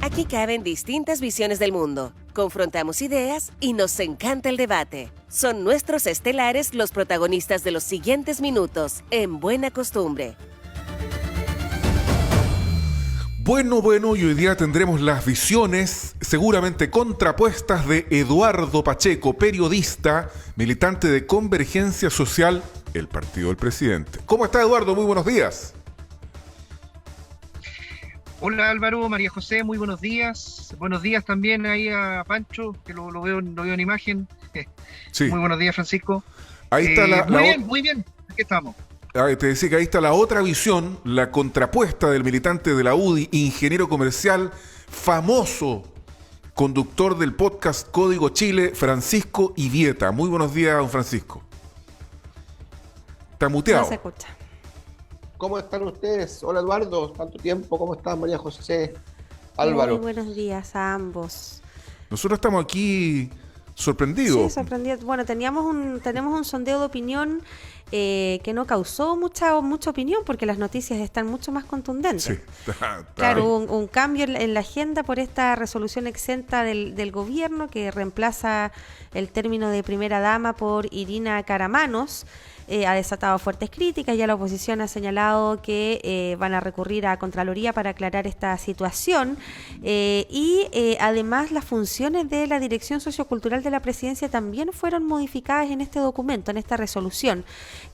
Aquí caben distintas visiones del mundo, confrontamos ideas y nos encanta el debate. Son nuestros estelares los protagonistas de los siguientes minutos, en Buena Costumbre. Bueno, y hoy día tendremos las visiones seguramente contrapuestas de Eduardo Pacheco, periodista, militante de Convergencia Social, el partido del presidente. ¿Cómo está, Eduardo? Muy buenos días. Hola Álvaro, María José, muy buenos días. Buenos días también ahí a Pancho, que lo veo en imagen. Sí. Muy buenos días, Francisco. Ahí está muy bien, aquí estamos. Te decía que ahí está la otra visión, la contrapuesta del militante de la UDI, ingeniero comercial, famoso conductor del podcast Código Chile, Francisco Ivieta. Muy buenos días, don Francisco. Está muteado. No se escucha. ¿Cómo están ustedes? Hola Eduardo, tanto tiempo. ¿Cómo estás, María José? Álvaro. Muy buenos días a ambos. Nosotros estamos aquí sorprendidos. Sí, sorprendidos. Bueno, tenemos un sondeo de opinión que no causó mucha opinión porque las noticias están mucho más contundentes. Sí. Claro, un cambio en la agenda por esta resolución exenta del gobierno que reemplaza el término de primera dama por Irina Karamanos. Ha desatado fuertes críticas. Ya la oposición ha señalado que van a recurrir a Contraloría para aclarar esta situación y además las funciones de la Dirección Sociocultural de la Presidencia también fueron modificadas en este documento, en esta resolución.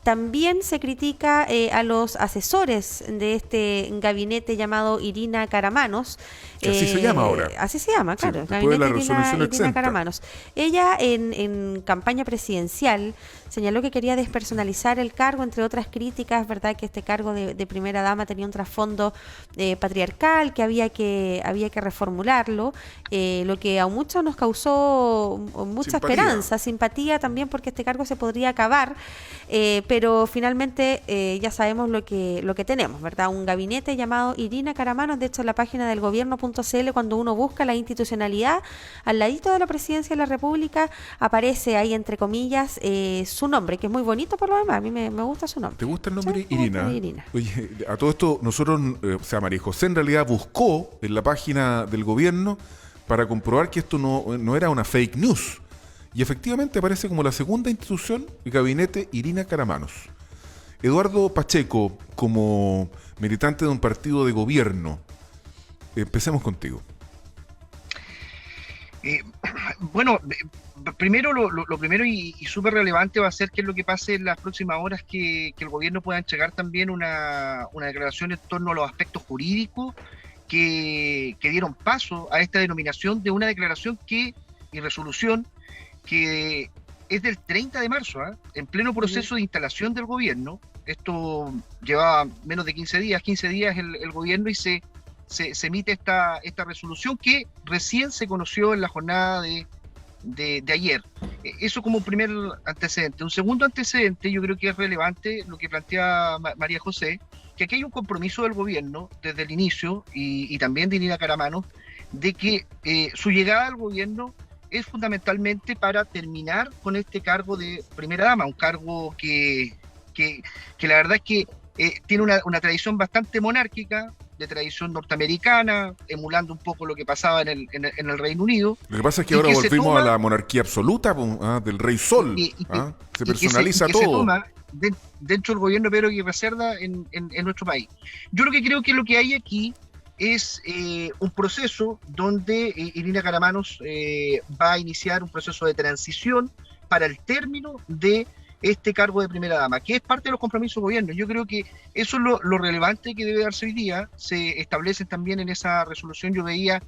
También se critica a los asesores de este gabinete llamado Irina Karamanos. Que así se llama ahora. Así se llama, claro. Sí, después de la resolución Irina Karamanos. Ella en campaña presidencial señaló que quería despersonalizar el cargo, entre otras críticas, ¿verdad? Que este cargo de primera dama tenía un trasfondo patriarcal, que había que reformularlo, lo que a muchos nos causó mucha esperanza, simpatía también, porque este cargo se podría acabar, pero finalmente ya sabemos lo que tenemos, ¿verdad? Un gabinete llamado Irina Karamanos. De hecho, en la página del gobierno.cl, cuando uno busca la institucionalidad, al ladito de la presidencia de la República, aparece ahí, entre comillas, su nombre, que es muy bonito por lo demás. A mí me gusta su nombre. ¿Te gusta el nombre? Sí, Irina? Irina. Oye, a todo esto, nosotros, María José en realidad buscó en la página del gobierno para comprobar que esto no era una fake news. Y efectivamente aparece como la segunda institución, el gabinete Irina Karamanos. Eduardo Pacheco, como militante de un partido de gobierno, empecemos contigo. Bueno, primero lo primero y súper relevante va a ser qué es lo que pase en las próximas horas, que el gobierno pueda entregar también una declaración en torno a los aspectos jurídicos que dieron paso a esta denominación de una declaración y resolución que es del 30 de marzo, en pleno proceso de instalación del gobierno. Esto llevaba menos de 15 días el gobierno, y se emite esta resolución que recién se conoció en la jornada de ayer. Eso como un primer antecedente. Un segundo antecedente, yo creo que es relevante lo que plantea María José, que aquí hay un compromiso del gobierno desde el inicio, y también de Irina Karamanos, de que su llegada al gobierno es fundamentalmente para terminar con este cargo de primera dama, un cargo que la verdad es que tiene una tradición bastante monárquica, de tradición norteamericana, emulando un poco lo que pasaba en el Reino Unido. Lo que pasa es que ahora volvimos a la monarquía absoluta del Rey Sol. Se personaliza todo. Se toma dentro del gobierno Pedro Aguirre Cerda en nuestro país. Yo creo que lo que hay aquí es un proceso donde Irina Karamanos va a iniciar un proceso de transición para el término de este cargo de primera dama, que es parte de los compromisos del gobierno. Yo creo que eso es lo relevante que debe darse hoy día. Se establecen también en esa resolución, yo veía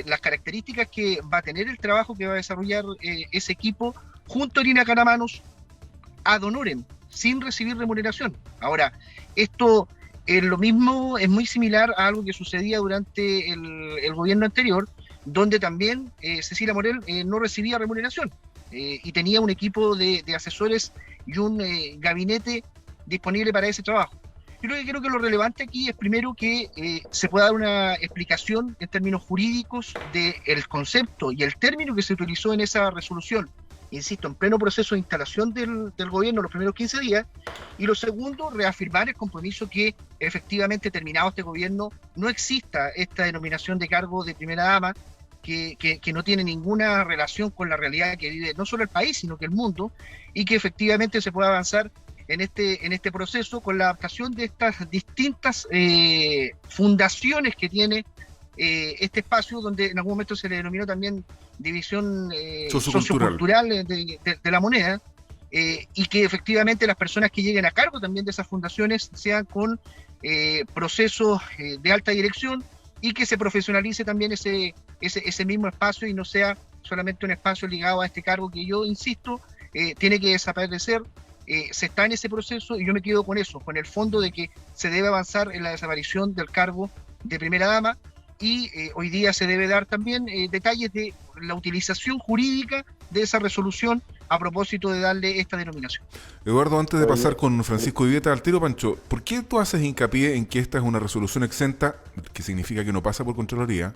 las características que va a tener el trabajo que va a desarrollar ese equipo junto a Irina Karamanos ad honorem, sin recibir remuneración. Ahora, esto es lo mismo, es muy similar a algo que sucedía durante el gobierno anterior, donde también Cecilia Morel no recibía remuneración. Y tenía un equipo de asesores y un gabinete disponible para ese trabajo. Yo creo que lo relevante aquí es primero que se pueda dar una explicación en términos jurídicos del concepto y el término que se utilizó en esa resolución, insisto, en pleno proceso de instalación del gobierno los primeros 15 días, y lo segundo, reafirmar el compromiso que efectivamente terminado este gobierno no exista esta denominación de cargo de primera dama, que no tiene ninguna relación con la realidad que vive no solo el país, sino que el mundo, y que efectivamente se pueda avanzar en este proceso con la adaptación de estas distintas fundaciones que tiene este espacio, donde en algún momento se le denominó también división sociocultural de la moneda, y que efectivamente las personas que lleguen a cargo también de esas fundaciones sean con procesos de alta dirección, y que se profesionalice también ese mismo espacio y no sea solamente un espacio ligado a este cargo que yo insisto, tiene que desaparecer. Se está en ese proceso y yo me quedo con eso, con el fondo de que se debe avanzar en la desaparición del cargo de primera dama, y hoy día se debe dar también detalles de la utilización jurídica de esa resolución a propósito de darle esta denominación. Eduardo, antes de pasar con Francisco Vivieta al tiro, Pancho, ¿por qué tú haces hincapié en que esta es una resolución exenta, que significa que no pasa por Contraloría,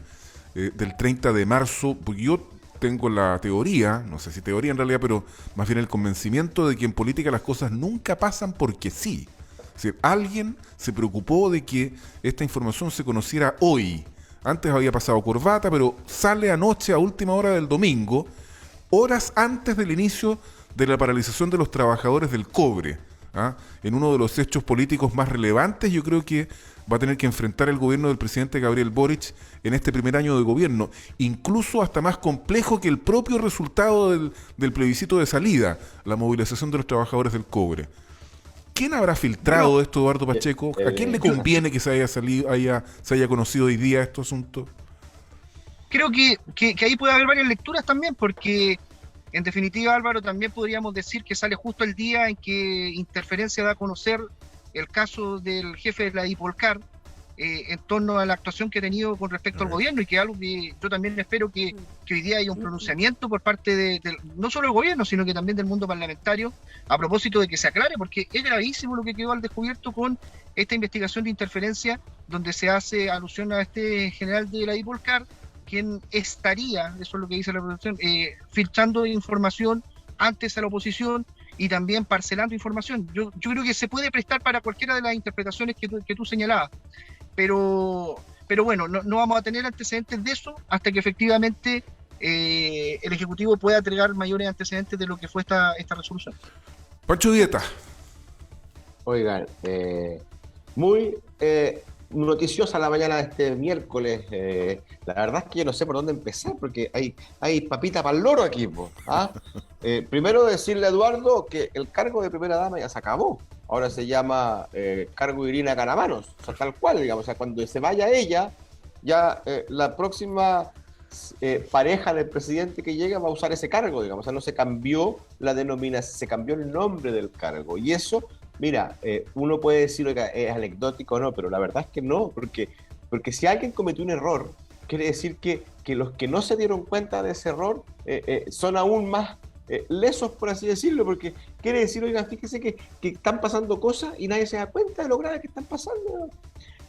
del 30 de marzo? Porque yo tengo la teoría, no sé si teoría en realidad, pero más bien el convencimiento de que en política las cosas nunca pasan porque sí. Es decir, alguien se preocupó de que esta información se conociera hoy. Antes había pasado corbata, pero sale anoche a última hora del domingo, horas antes del inicio de la paralización de los trabajadores del cobre, ¿ah? En uno de los hechos políticos más relevantes, yo creo que va a tener que enfrentar el gobierno del presidente Gabriel Boric en este primer año de gobierno, incluso hasta más complejo que el propio resultado del plebiscito de salida, la movilización de los trabajadores del cobre. ¿Quién habrá filtrado esto, Eduardo Pacheco? ¿A quién le conviene que se haya conocido hoy día este asunto? Creo que ahí puede haber varias lecturas también, porque en definitiva, Álvaro, también podríamos decir que sale justo el día en que Interferencia da a conocer el caso del jefe de la Dipolcar en torno a la actuación que ha tenido con respecto al gobierno, y que algo que yo también espero que hoy día haya un pronunciamiento por parte de no solo del gobierno, sino que también del mundo parlamentario, a propósito de que se aclare, porque es gravísimo lo que quedó al descubierto con esta investigación de Interferencia, donde se hace alusión a este general de la Dipolcar, quien estaría, eso es lo que dice la producción, filtrando información antes a la oposición y también parcelando información. Yo creo que se puede prestar para cualquiera de las interpretaciones que tú señalabas, pero bueno, no vamos a tener antecedentes de eso hasta que efectivamente el Ejecutivo pueda entregar mayores antecedentes de lo que fue esta resolución. Pancho Vieta. Oigan, muy noticiosa la mañana de este miércoles. La verdad es que yo no sé por dónde empezar, porque hay papita para el loro aquí, ¿ah? Primero decirle a Eduardo que el cargo de primera dama ya se acabó. Ahora se llama cargo de Irina Caramanos, o sea, tal cual, digamos. O sea, cuando se vaya ella, ya la próxima pareja del presidente que llega va a usar ese cargo, digamos. O sea, no se cambió la denominación, se cambió el nombre del cargo. Y eso, mira, uno puede decir que es anecdótico o no, pero la verdad es que no, porque si alguien cometió un error, quiere decir que los que no se dieron cuenta de ese error son aún más lesos, por así decirlo, porque quiere decir, oigan, fíjese que están pasando cosas y nadie se da cuenta de lo grave que están pasando.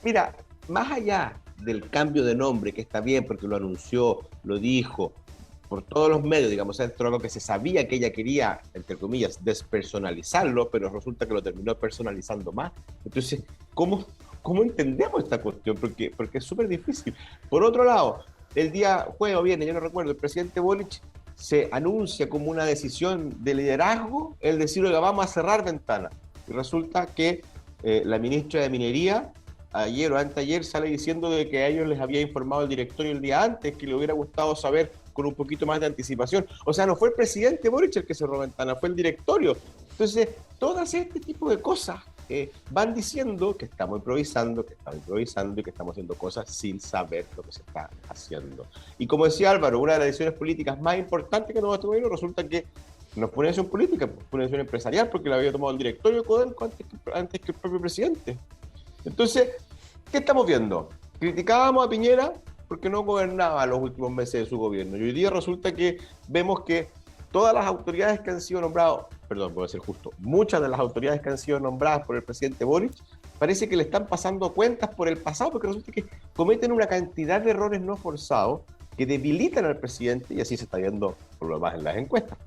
Mira, más allá del cambio de nombre, que está bien porque lo anunció, lo dijo, por todos los medios, digamos, dentro de algo que se sabía que ella quería, entre comillas, despersonalizarlo, pero resulta que lo terminó personalizando más. Entonces, ¿cómo entendemos esta cuestión? Porque es súper difícil. Por otro lado, el día jueves o viernes, yo no recuerdo, el presidente Boric se anuncia como una decisión de liderazgo el decir, oiga, vamos a cerrar ventanas. Y resulta que la ministra de Minería, ayer o anteayer, sale diciendo de que a ellos les había informado el directorio el día antes, que le hubiera gustado saber con un poquito más de anticipación. O sea, no fue el presidente Boric el que cerró ventana, fue el directorio. Entonces, todas este tipo de cosas van diciendo que estamos improvisando y que estamos haciendo cosas sin saber lo que se está haciendo. Y como decía Álvaro, una de las decisiones políticas más importantes que tomó este gobierno resulta que no fue una decisión política, fue una decisión empresarial, porque la había tomado el directorio de Codelco antes que el propio presidente. Entonces, ¿qué estamos viendo? Criticábamos a Piñera porque no gobernaba los últimos meses de su gobierno. Y hoy día resulta que vemos que todas las autoridades que han sido nombradas, voy a ser justo, muchas de las autoridades que han sido nombradas por el presidente Boric, parece que le están pasando cuentas por el pasado, porque resulta que cometen una cantidad de errores no forzados que debilitan al presidente, y así se está viendo por lo más en las encuestas.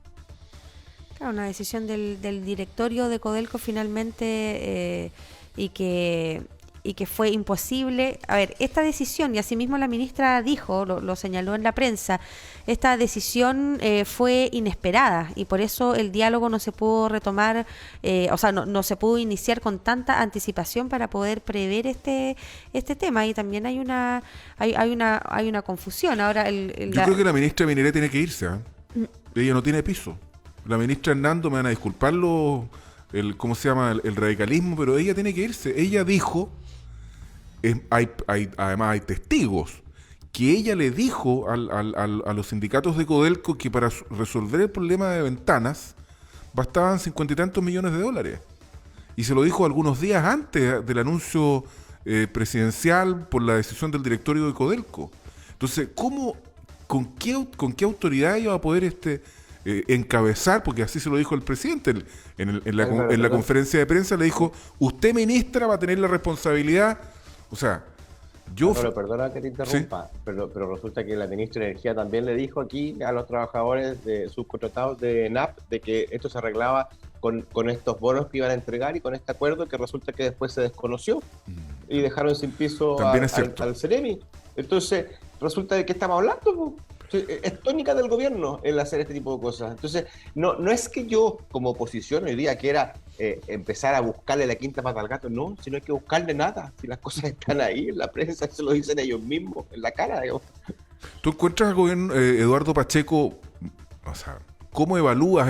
Claro, una decisión del directorio de Codelco finalmente y que fue imposible. A ver, esta decisión, y asimismo la ministra dijo, lo señaló en la prensa, esta decisión fue inesperada y por eso el diálogo no se pudo retomar, no se pudo iniciar con tanta anticipación para poder prever este tema, y también hay una confusión. Ahora Yo creo que la ministra de Minería tiene que irse, ¿eh? Ella no tiene piso. La ministra Hernando, me van a disculpar ¿cómo se llama? El radicalismo, pero ella tiene que irse. Ella dijo, además hay testigos, que ella le dijo a los sindicatos de Codelco que para resolver el problema de ventanas bastaban 50 y tantos millones de dólares. Y se lo dijo algunos días antes del anuncio presidencial por la decisión del directorio de Codelco. Entonces, con qué autoridad ella va a poder encabezar, porque así se lo dijo el presidente en la conferencia de prensa, le dijo, usted ministra va a tener la responsabilidad, o sea, perdona que te interrumpa, ¿sí? pero resulta que la ministra de Energía también le dijo aquí a los trabajadores subcontratados de ENAP de que esto se arreglaba con estos bonos que iban a entregar y con este acuerdo que resulta que después se desconoció y dejaron sin piso al Ceremi. Entonces, resulta de qué estamos hablando, es tónica del gobierno el hacer este tipo de cosas. Entonces, no es que yo como oposición hoy día quiera empezar a buscarle la quinta pata al gato, no, sino hay que buscarle nada. Si las cosas están ahí en la prensa, se lo dicen ellos mismos, en la cara, digamos. ¿Tú encuentras al gobierno, Eduardo Pacheco, o sea, cómo evalúas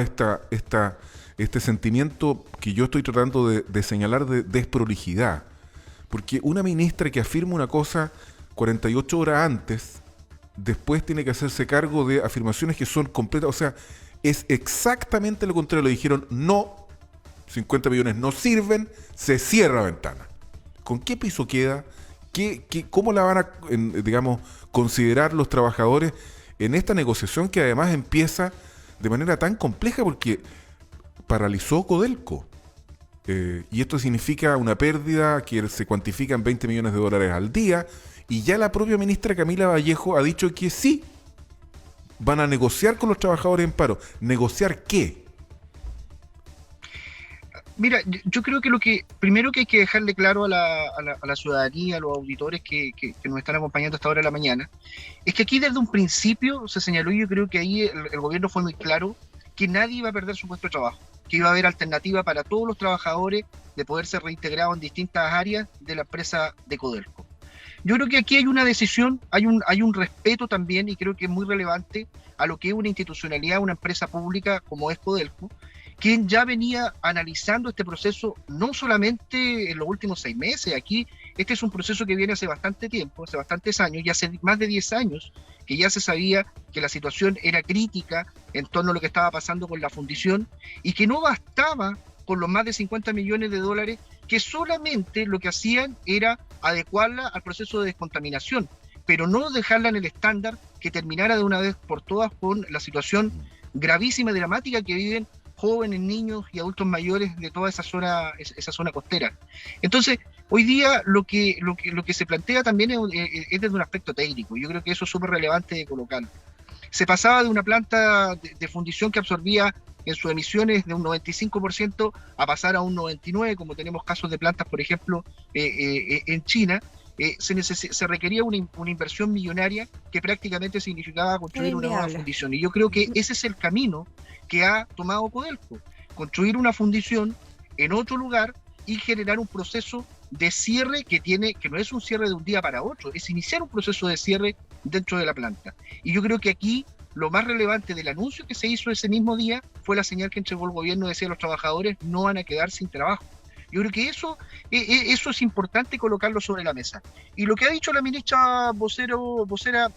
este sentimiento que yo estoy tratando de señalar de desprolijidad? Porque una ministra que afirma una cosa 48 horas antes, después tiene que hacerse cargo de afirmaciones que son completas, o sea, es exactamente lo contrario. Le dijeron, no, 50 millones no sirven, se cierra ventana. ¿Con qué piso queda? ¿Cómo la van a, digamos, considerar los trabajadores en esta negociación que además empieza de manera tan compleja porque paralizó Codelco? Y esto significa una pérdida que se cuantifica en 20 millones de dólares al día. Y ya la propia ministra Camila Vallejo ha dicho que sí, van a negociar con los trabajadores en paro. ¿Negociar qué? Mira, yo creo que lo primero que hay que dejarle claro a la ciudadanía, a los auditores que nos están acompañando hasta ahora de la mañana, es que aquí desde un principio se señaló, y yo creo que ahí el gobierno fue muy claro, que nadie iba a perder su puesto de trabajo, que iba a haber alternativa para todos los trabajadores de poder ser reintegrados en distintas áreas de la empresa de Codelco. Yo creo que aquí hay una decisión, hay un respeto también, y creo que es muy relevante a lo que es una institucionalidad, una empresa pública como es Codelco, quien ya venía analizando este proceso no solamente en los últimos 6 meses. Aquí este es un proceso que viene hace bastante tiempo, hace bastantes años, y hace más de 10 años que ya se sabía que la situación era crítica en torno a lo que estaba pasando con la fundición, y que no bastaba con los más de 50 millones de dólares que solamente lo que hacían era adecuarla al proceso de descontaminación, pero no dejarla en el estándar que terminara de una vez por todas con la situación gravísima y dramática que viven jóvenes, niños y adultos mayores de toda esa zona costera. Entonces, hoy día lo que se plantea también es desde un aspecto técnico. Yo creo que eso es súper relevante de colocarlo. Se pasaba de una planta de fundición que absorbía en sus emisiones de un 95% a pasar a un 99%, como tenemos casos de plantas, por ejemplo, en China. Se requería una inversión millonaria que prácticamente significaba construir una nueva fundición. Y yo creo que ese es el camino que ha tomado Codelco: construir una fundición en otro lugar y generar un proceso de cierre que no es un cierre de un día para otro, es iniciar un proceso de cierre dentro de la planta. Y yo creo que aquí lo más relevante del anuncio que se hizo ese mismo día fue la señal que entregó el gobierno, decía: los trabajadores no van a quedar sin trabajo. Yo creo que eso es importante colocarlo sobre la mesa. Y lo que ha dicho la ministra vocera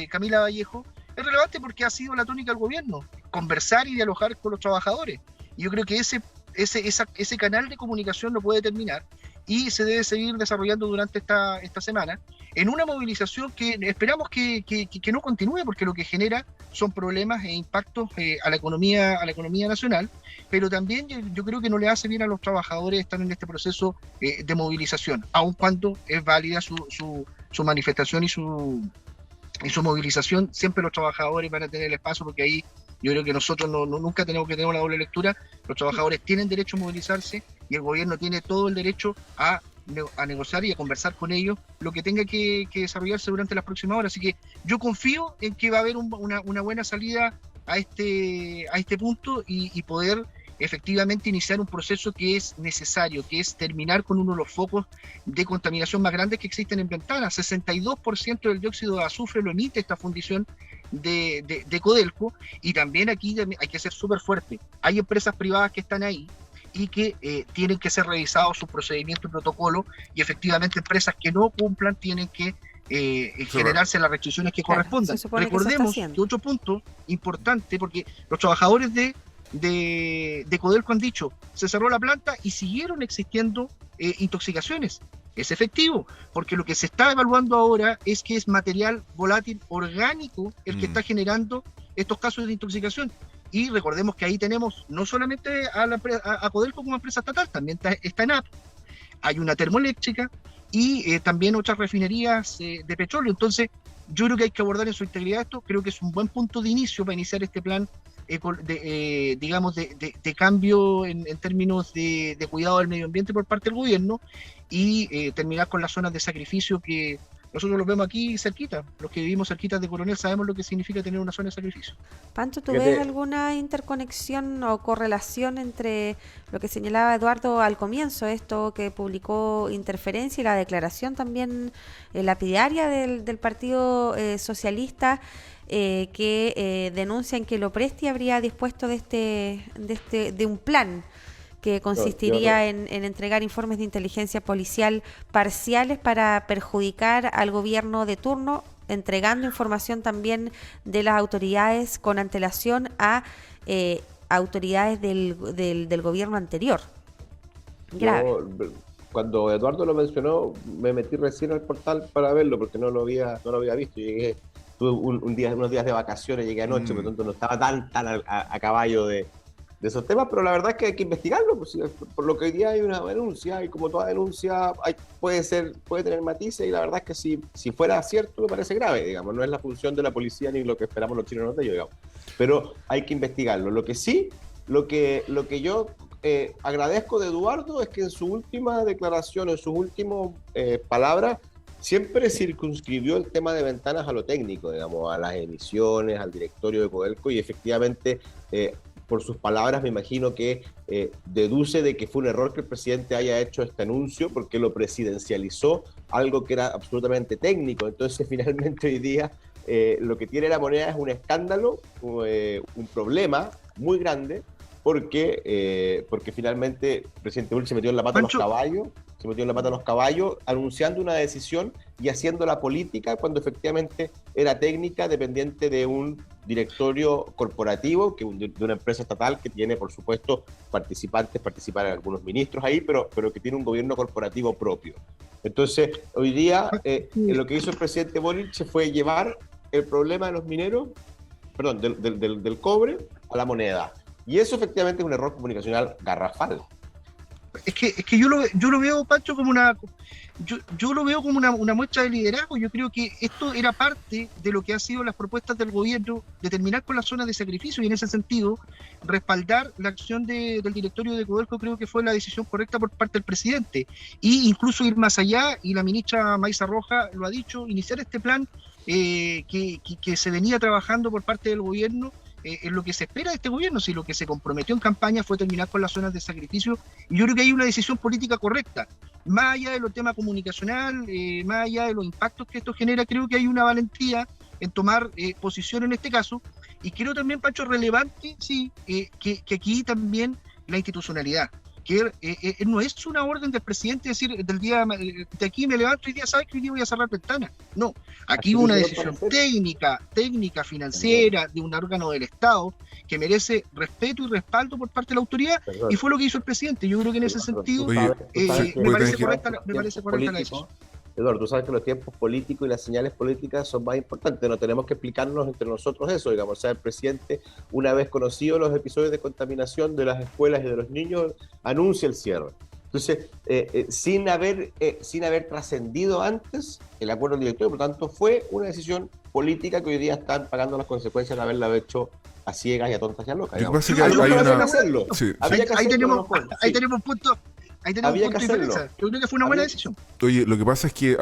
Camila Vallejo es relevante porque ha sido la tónica del gobierno: conversar y dialogar con los trabajadores. Y yo creo que ese canal de comunicación no puede terminar y se debe seguir desarrollando durante esta semana en una movilización que esperamos que no continúe, porque lo que genera son problemas e impactos a la economía nacional, pero también yo creo que no le hace bien a los trabajadores estar en este proceso de movilización, aun cuando es válida su manifestación y su movilización. Siempre los trabajadores van a tener el espacio, porque ahí Yo creo que nosotros nunca tenemos que tener una doble lectura. Los trabajadores tienen derecho a movilizarse y el gobierno tiene todo el derecho a negociar y a conversar con ellos lo que tenga que desarrollarse durante las próximas horas. Así que yo confío en que va a haber una buena salida a este punto y poder efectivamente iniciar un proceso que es necesario, que es terminar con uno de los focos de contaminación más grandes que existen en Ventana. 62% del dióxido de azufre lo emite esta fundición de Codelco, y también aquí hay que ser súper fuerte. Hay empresas privadas que están ahí y que tienen que ser revisados sus procedimientos y protocolos, y efectivamente empresas que no cumplan tienen que generarse las restricciones que correspondan. Recordemos que otro punto importante, porque los trabajadores de Codelco han dicho, se cerró la planta y siguieron existiendo intoxicaciones. Es efectivo, porque lo que se está evaluando ahora es que es material volátil orgánico el que está generando estos casos de intoxicación. Y recordemos que ahí tenemos no solamente a Codelco como empresa estatal, también está ENAP, hay una termoeléctrica y también otras refinerías de petróleo. Entonces, yo creo que hay que abordar en su integridad esto. Creo que es un buen punto de inicio para iniciar este plan de cambio en términos de cuidado del medio ambiente por parte del gobierno, y terminar con las zonas de sacrificio que nosotros los vemos aquí cerquita. Los que vivimos cerquita de Coronel sabemos lo que significa tener una zona de sacrificio. Pancho, ¿tú ves alguna interconexión o correlación entre lo que señalaba Eduardo al comienzo, esto que publicó Interferencia, y la declaración también lapidaria del Partido Socialista, que denuncian que Lopresti habría dispuesto de un plan que consistiría en entregar informes de inteligencia policial parciales para perjudicar al gobierno de turno, entregando información también de las autoridades con antelación a autoridades del gobierno anterior. Grave. Cuando Eduardo lo mencionó, me metí recién al portal para verlo, porque no lo había visto. Llegué, tuve unos días de vacaciones, llegué anoche, por lo tanto no estaba tan a caballo de esos temas, pero la verdad es que hay que investigarlo, pues, por lo que hoy día hay una denuncia, y como toda denuncia puede tener matices, y la verdad es que si fuera cierto me parece grave, digamos, no es la función de la policía ni lo que esperamos los chilenos de ellos, digamos, pero hay que investigarlo. Lo que yo agradezco de Eduardo es que en su última declaración, en sus últimas palabras, siempre circunscribió el tema de Ventanas a lo técnico, digamos, a las emisiones, al directorio de Codelco, y efectivamente por sus palabras me imagino que deduce de que fue un error que el presidente haya hecho este anuncio, porque lo presidencializó, algo que era absolutamente técnico. Entonces finalmente hoy día lo que tiene la moneda es un escándalo, un problema muy grande, porque finalmente el presidente Bull se metió en la pata a los caballos, anunciando una decisión y haciendo la política cuando efectivamente era técnica, dependiente de un directorio corporativo, de una empresa estatal que tiene, por supuesto, participan algunos ministros ahí, pero que tiene un gobierno corporativo propio. Entonces, hoy día lo que hizo el presidente Boric fue llevar el problema de los mineros, perdón, del cobre a la moneda. Y eso efectivamente es un error comunicacional garrafal. Es que yo lo veo, Pancho, como yo lo veo como una muestra de liderazgo. Yo creo que esto era parte de lo que han sido las propuestas del gobierno de terminar con las zonas de sacrificio, y en ese sentido respaldar la acción del directorio de Codelco creo que fue la decisión correcta por parte del presidente, y incluso ir más allá, y la ministra Maysa Roja lo ha dicho, iniciar este plan que se venía trabajando por parte del gobierno. Es lo que se espera de este gobierno, si lo que se comprometió en campaña fue terminar con las zonas de sacrificio, y yo creo que hay una decisión política correcta, más allá de los temas comunicacional, más allá de los impactos que esto genera. Creo que hay una valentía en tomar posición en este caso, y creo también, Pancho, relevante, sí, que aquí también la institucionalidad, que no es una orden del presidente decir del día de aquí me levanto y día sabes que hoy día voy a cerrar ventanas. No, aquí hubo una decisión técnica, financiera, de un órgano del Estado que merece respeto y respaldo por parte de la autoridad, y fue lo que hizo el presidente. Yo creo que en ese sentido me parece correcta la decisión. Eduardo, tú sabes que los tiempos políticos y las señales políticas son más importantes, no tenemos que explicarnos entre nosotros eso, digamos. O sea, el presidente, una vez conocido los episodios de contaminación de las escuelas y de los niños, anuncia el cierre. Entonces, sin haber trascendido antes el acuerdo del directorio, por lo tanto, fue una decisión política que hoy día están pagando las consecuencias de haberla hecho a ciegas y a tontas y a locas. Lo que digamos. pasa es que Había hay que una... hacerlo. Sí, Había que Ahí hacerlo, tenemos, no fue. ahí Sí. tenemos un punto. Ahí tenemos Había un punto que de hacerlo. diferencia. Yo creo que fue una buena Había- decisión. Oye, lo que pasa es que,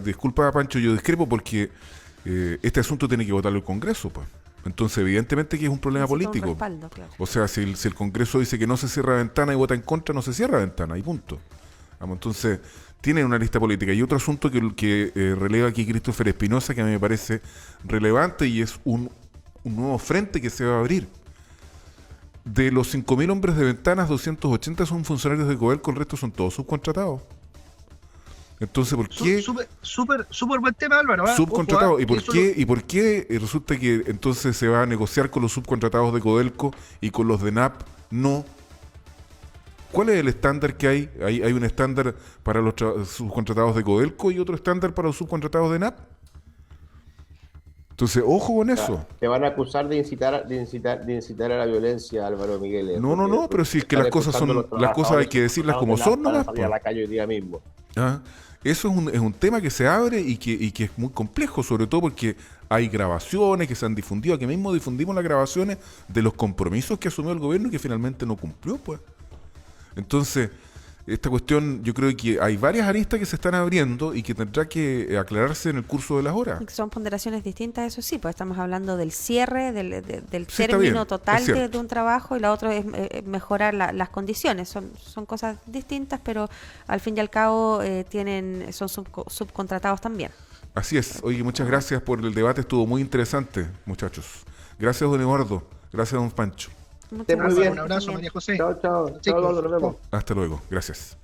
disculpa Pancho, yo discrepo porque este asunto tiene que votarlo el Congreso, pues. Entonces, evidentemente que es un problema Necesita un político. respaldo, claro. O sea, si el Congreso dice que no se cierra la ventana y vota en contra, no se cierra la ventana, y punto. Vamos, entonces, tienen una lista política. Y otro asunto que releva aquí Christopher Espinosa, que a mí me parece relevante, y es un nuevo frente que se va a abrir. De los 5.000 hombres de ventanas, 280 son funcionarios de Codelco, el resto son todos subcontratados. Entonces, ¿por qué Súper buen tema, Álvaro. ¿Ah? subcontratados? Ojo, ¿Y por eso qué, y por qué resulta que entonces se va a negociar con los subcontratados de Codelco y con los de NAP no? ¿Cuál es el estándar que hay? ¿Hay un estándar para los subcontratados de Codelco y otro estándar para los subcontratados de NAP? Entonces, ojo con eso. Te van a acusar de incitar a la violencia, Álvaro Miguel. No, pero si es que las cosas hay que decirlas como son nomás. Para salir a la calle hoy día mismo. Ah, eso es un tema que se abre y que es muy complejo, sobre todo porque hay grabaciones que se han difundido. Aquí mismo difundimos las grabaciones de los compromisos que asumió el gobierno y que finalmente no cumplió, pues. Entonces, esta cuestión, yo creo que hay varias aristas que se están abriendo y que tendrá que aclararse en el curso de las horas. Son ponderaciones distintas, eso sí, pues estamos hablando del cierre, del Sí, está término bien, es total cierto. de un trabajo, y la otra es mejorar las condiciones. Son cosas distintas, pero al fin y al cabo son subcontratados también. Así es. Oye, muchas gracias por el debate, estuvo muy interesante, muchachos. Gracias, don Eduardo. Gracias, don Pancho. Muchas Esté muy gracias. bien. Un abrazo, María José. Chao, chao. Chicos. Chao, nos vemos. Hasta luego. Gracias.